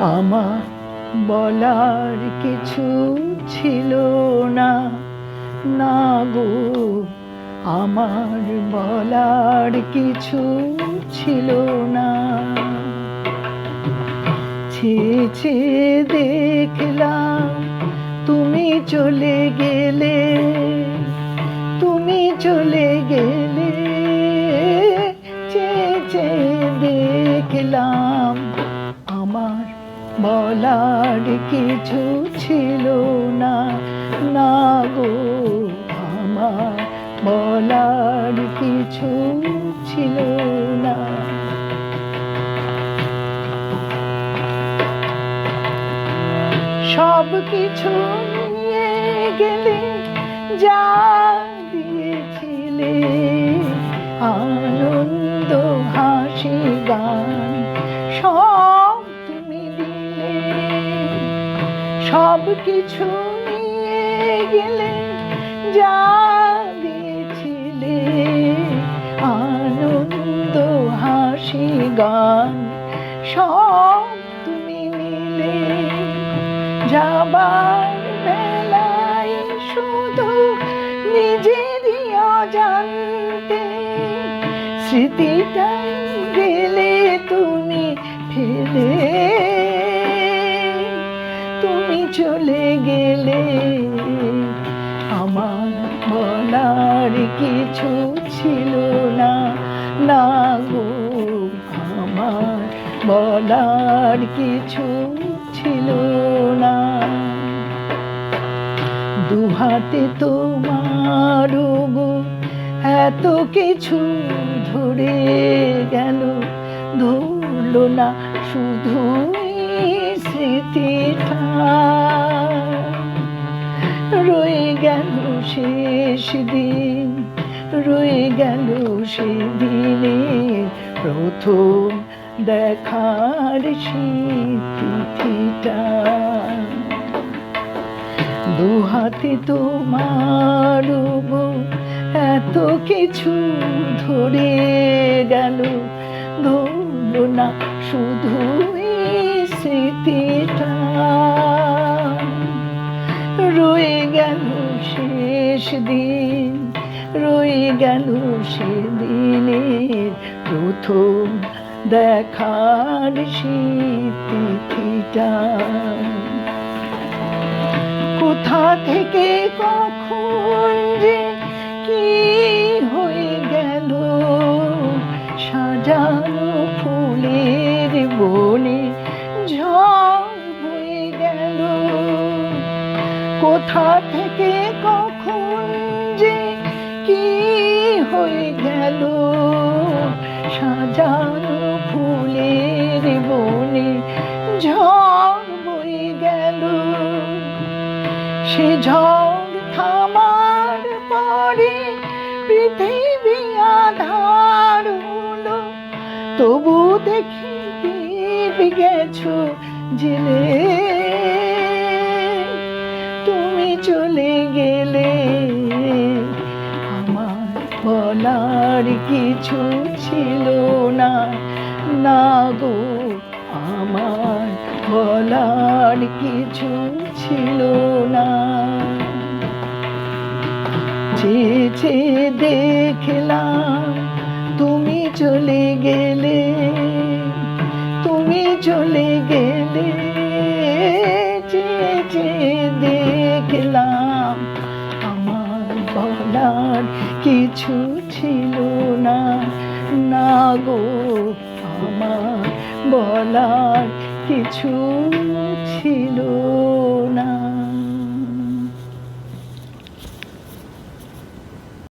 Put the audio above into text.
আমার বলার কিছু ছিল না, না গো, আমার বলার কিছু ছিল না। চেয়ে চেয়ে দেখলাম তুমি চলে গেলে, তুমি চলে গেলে। চেয়ে চেয়ে দেখলাম আমার বলার কিছু ছিল না, না গো, আমার বলার কিছু ছিল না। সব কিছু নিয়ে গেলে, যা দিয়েছিলে আনন্দ হাসি গান, সব তুমি দিলে। সব কিছু নিয়ে গেলে, যা দিয়েছিলে আনন্দ হাসি গান, সব তুমি নিলে। যাবার বেলায় শুধু নিজেরই অজান্তে স্মৃতিটাই গেলে তুমি ফেলে। তুমি চলে গেলে, আমার বলার কিছু ছিল না, না গো, আমার বলার কিছু ছিল না। দুহাতে তোমার গো এত কিছু ধরে গেল, ধরল না শুধু স্মৃতিটা। রয়ে গেল শেষ দিন, রয়ে গেল সেদিনে প্রথম দেখার স্মৃতিটা। দুহাতে তোমার গো এত কিছু ধরে গেল, ধরল না শুধু স্মৃতিটা। রয়ে গেল শেষ দিন, রয়ে গেল সেদিনের প্রথম দেখার স্মৃতিটা। কোথা থেকে কখন যে কি হয়ে গেল, সাজানো ফুলের বনে ঝড় বয়ে গেল। কোথা থেকে কখন যে কি হয়ে গেল, সাজানো ফুলের বনে ঝড় বয়ে গেল। সে ঝড় থামার পরে পৃথিবী আঁধার হলো, তবু দেখি দীপ গেছো জেলে। তুমি চলে গেলে, আমার বলার কিছু ছিল না, না গো, আমার বলার কিছু ছিল না। চেয়ে চেয়ে দেখলাম তুমি চলে গেলে, তুমি চলে গেলে। চেয়ে চেয়ে দেখলাম আমার বলার কিছু ছিল না, না গো, আমার বলার কিছু ছিল